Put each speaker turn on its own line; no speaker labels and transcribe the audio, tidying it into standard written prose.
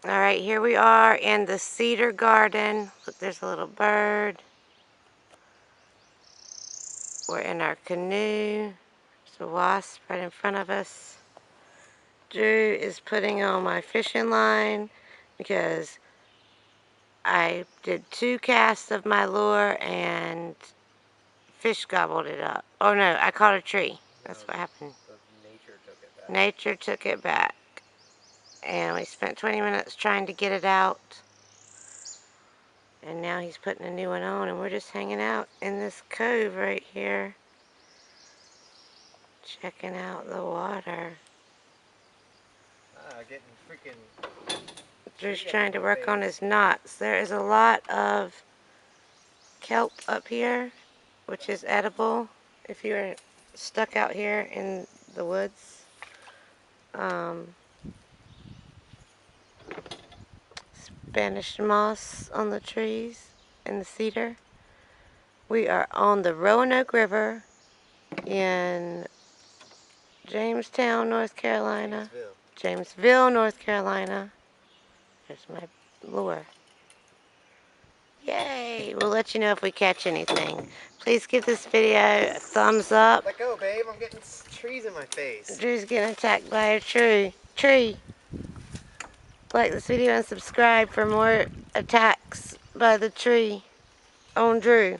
Alright, here we are in the cedar garden. Look, there's a little bird. We're in our canoe. There's a wasp right in front of us. Drew is putting on my fishing line because I did 2 casts of my lure and fish gobbled it up. Oh no, I caught a tree. That's what happened.
Nature took it back.
Nature took it back. And we spent 20 minutes trying to get it out. And now he's putting a new one on, and we're just hanging out in this cove right here, checking out the water.
Getting freaking...
Drew's trying to work on his knots. There is a lot of kelp up here, which is edible if you're stuck out here in the woods. Spanish moss on the trees and the cedar. We are on the Roanoke River in Jamestown, North Carolina. Jamesville, North Carolina. There's my lure. Yay! We'll let you know if we catch anything. Please give this video a thumbs up.
Let go, babe. I'm getting trees in my face.
Drew's getting attacked by a tree. Like this video and subscribe for more attacks by the tree on Drew.